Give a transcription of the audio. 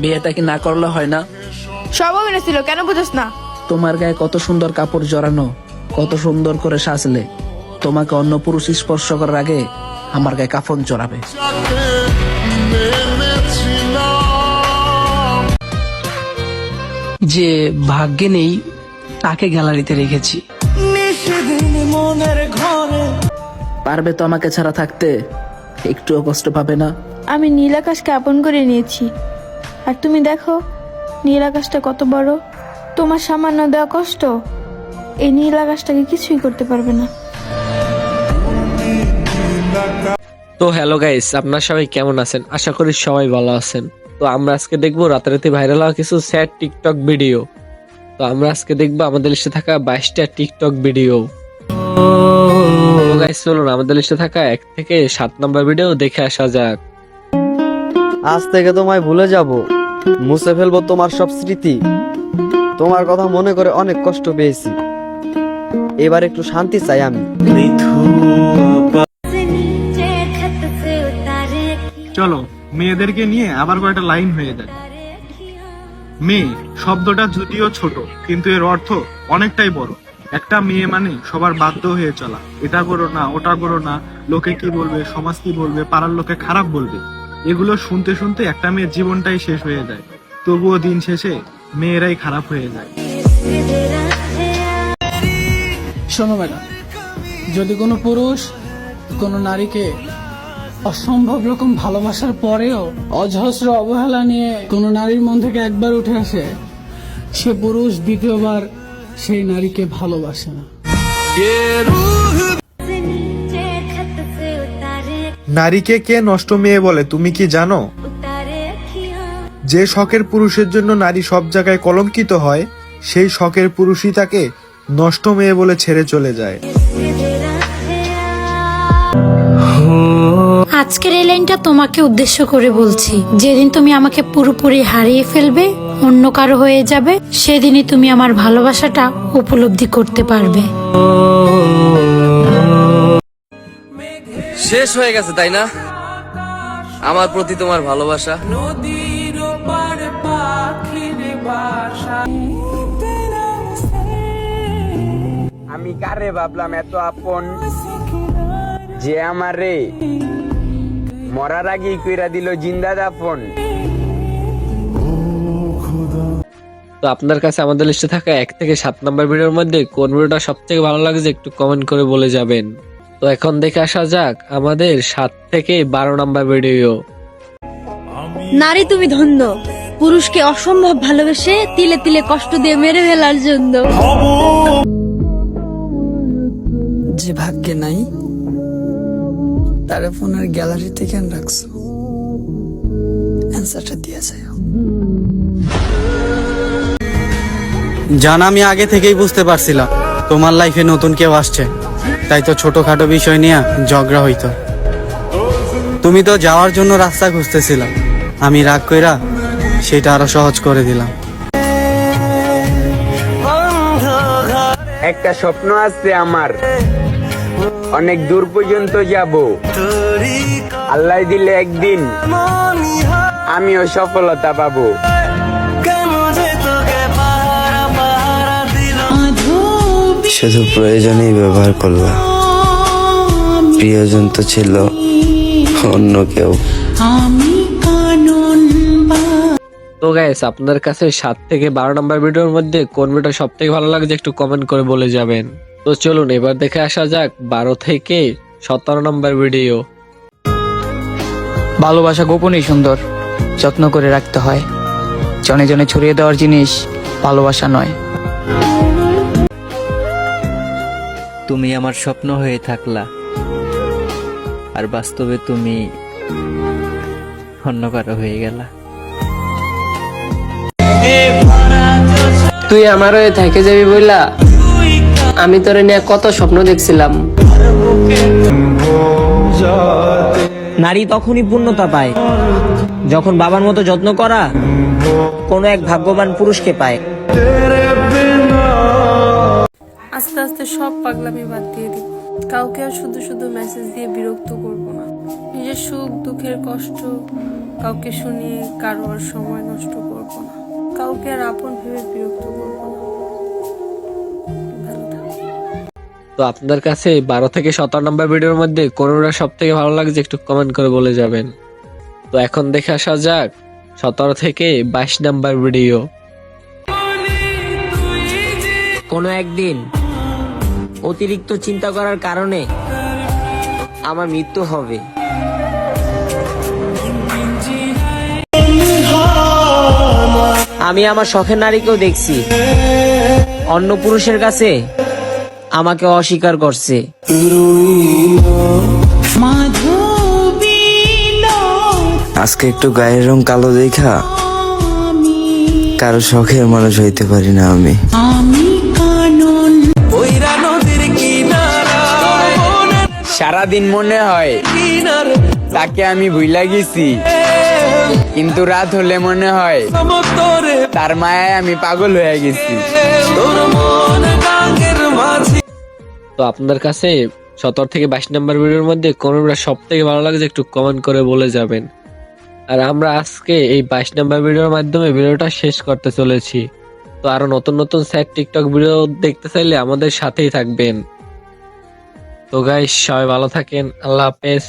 বিয়েটা কি না করলে হয় না? সব অভিনয় ছিল, কেন বুঝোস না? তোমার গায়ে কত সুন্দর কাপড় জড়ানো, কত সুন্দর করে সাজলে। তোমাকে অন্য পুরুষ স্পর্শ করার আগে আমার গায়ে কাফন জড়াবে। যে ভাগ্যে নেই তাকে গ্যালারিতে রেখেছি। পারবে তো আমাকে ছাড়া থাকতে? একটুও কষ্ট পাবে না? আমি নীল আকাশকে আপন করে নিয়েছি, আর তুমি দেখো নীল আকাশটা কত বড়। তোমার সামান্য দেওয়া কষ্ট এই নীল আকাশটাকে কিছুই করতে পারবে না। তো হ্যালো গাইস, আপনারা সবাই কেমন আছেন? আশা করি সবাই ভালো আছেন। তো আমরা আজকে দেখবো রাতারাতি ভাইরাল হওয়া কিছু স্যাড টিকটক ভিডিও। তো আমরা আজকে দেখবো আমাদের লিস্টে থাকা 22টা টিকটক ভিডিও। তো গাইস চলুন আমাদের লিস্টে থাকা 1 থেকে 7 নম্বর ভিডিও দেখে আসা যাক। আজ থেকে তোমায় ভুলে যাব, মুছে ফেলবো তোমার সব স্মৃতি। তোমার কথা মনে করে অনেক কষ্ট পেয়েছি, এবার একটু শান্তি চাই আমি। চলো মেয়েদেরকে নিয়ে আবার কয়েকটা লাইন হয়ে যায়। মেয়ে শব্দটা যদিও ছোট, কিন্তু এর অর্থ অনেকটাই বড়। একটা মেয়ে মানে সবার বাধ্য হয়ে চলা, এটা করো না ওটা করো না, লোকে কি বলবে, সমাজ কি বলবে, পাড়ার লোকে খারাপ বলবে, এগুলো শুনতে শুনতে একটা মেয়ের জীবনটাই শেষ হয়ে যায়। তবুও দিন শেষে মেয়েরাই খারাপ হয়ে যায়। শোনো ম্যাডাম, যদি কোনো পুরুষ কোনো নারীকে অসম্ভব রকম ভালোবাসার পরেও অজস্র অবহেলা নিয়ে কোনো নারীর মন থেকে একবার উঠে আসে, সে পুরুষ দ্বিতীয়বার সেই নারীকে ভালোবাসে না। নারীকে কে নষ্ট মেয়ে বলে তুমি কি জানো? যে শখের পুরুষের জন্য নারী সব জায়গায় কলঙ্কিত হয়, সেই শখের পুরুষই তাকে নষ্ট মেয়ে বলে ছেড়ে চলে যায়। আজকের এই লাইনটা তোমাকে উদ্দেশ্য করে বলছি। যেদিন তুমি আমাকে পুরোপুরি হারিয়ে ফেলবে, অন্য কারো হয়ে যাবে, সেদিনই তুমি আমার ভালোবাসাটা উপলব্ধি করতে পারবে। শেষ হয়ে গেছে তাই না আমার প্রতি তোমার ভালোবাসা? আমি কারে ভাবলাম এত আপন, যে আমারে মরার আগেই কইরা দিল জিন্দা দাফন। তো আপনার কাছে আমাদের লিস্টে থাকা 1 থেকে 7 নম্বর ভিডিওর মধ্যে কোন ভিডিওটা সব থেকে ভালো লাগছে একটু কমেন্ট করে বলে যাবেন। তো এখন দেখে আসা যাক আমাদের 7 থেকে 12 নম্বর ভিডিও। নারী তুমি ধন্য, পুরুষকে অসম্ভব ভালোবেসে তিলে তিলে কষ্ট দিয়ে মেরে ফেলার জন্য। যে ভাগ্যে নাই তারা ফোনের গ্যালারিতে কেন রাখছো? অ্যান্সারটা দিয়ে যায়। জান, আমি আগে থেকেই বুঝতে পারছিলাম তোমার লাইফে নতুন কেউ আসছে, তাই তো ছোটখাটো বিষয় নিয়ে ঝগড়া হইতো। তুমি তো যাওয়ার জন্য রাস্তা খুঁজতেছিলাম, আমি রাগ কইরা সেটা আরো সহজ করে দিলাম। একটা স্বপ্ন আছে আমার, অনেক দূর পর্যন্ত যাব। আল্লাহ দিলে একদিন আমিও সফলতা পাবো। শুধু প্রয়োজনেই ব্যবহার করলাম, প্রিয়জন তো ছিল অন্য কেউ। তো গাইস আপনার কাছে 7 থেকে 12 নম্বর ভিডিওর মধ্যে কোন ভিডিও সব থেকে ভালো লাগছে একটু কমেন্ট করে বলে যাবেন। তো চলুন এবার দেখে আসা যাক 12 থেকে 17 নম্বর ভিডিও। ভালোবাসা গোপনেই সুন্দর, যত্ন করে রাখতে হয়। জনে জনে ছড়িয়ে দেওয়ার জিনিস ভালোবাসা নয়। তুমি আমার স্বপ্ন হয়ে থাকলা, আর বাস্তবে তুমি অন্য কারো হয়ে গেলা। তুই আমার হয়ে থেকে যাবি বইলা আমি তোরে নিয়ে কত স্বপ্ন দেখছিলাম। নারী তখনই পূর্ণতা পায় যখন বাবার মতো যত্ন করা কোনো এক ভাগ্যবান পুরুষকে পায়। আস্তে আস্তে সব পাগলামি বাদ দিয়ে দিব। কাউকে আর শুধু শুধু মেসেজ দিয়ে বিরক্ত করব না। নিজের সুখ দুঃখের কষ্ট কাউকে শুনিয়ে কারোর সময় নষ্ট করব না, কাউকে আর আপন ভেবে বিরক্ত করব না। ভালো থাকো। তো আপনাদের কাছে 12 থেকে 17 নম্বর ভিডিওর মধ্যে কোনটা সব থেকে ভালো লাগছে একটু কমেন্ট করে বলে যাবেন। তো এখন দেখে আসা যাক 17 থেকে 22 নম্বর ভিডিও। কোনো একদিন অতিরিক্ত চিন্তা করার কারণে আমার মৃত্যু হবে। আমি আমার শখের নারীকেও দেখছি অন্য পুরুষের কাছে আমাকে অস্বীকার করছে। আজকে একটু গায়ের রং কালো দেখা কারো শখের মানুষ হইতে পারি না আমি। সারাদিন মনে হয় তাকে আমি ভুইলা গেছি, কিন্তু রাত হলে মনে হয় তার মায়ায় আমি পাগল হয়ে গেছি। তো আপনাদের কাছে 17 থেকে 22 নম্বর ভিডিওর মধ্যে কোনটা সব থেকে ভালো লাগছে একটু কমেন্ট করে বলে যাবেন। আর আমরা আজকে এই 22 নম্বর ভিডিওর মাধ্যমে ভিডিওটা শেষ করতে চলেছি। তো আরো নতুন নতুন স্যাড টিকটক ভিডিও দেখতে চাইলে আমাদের সাথেই থাকবেন। তো গাইস সবাই ভালো থাকেন, আল্লাহ হাফেজ।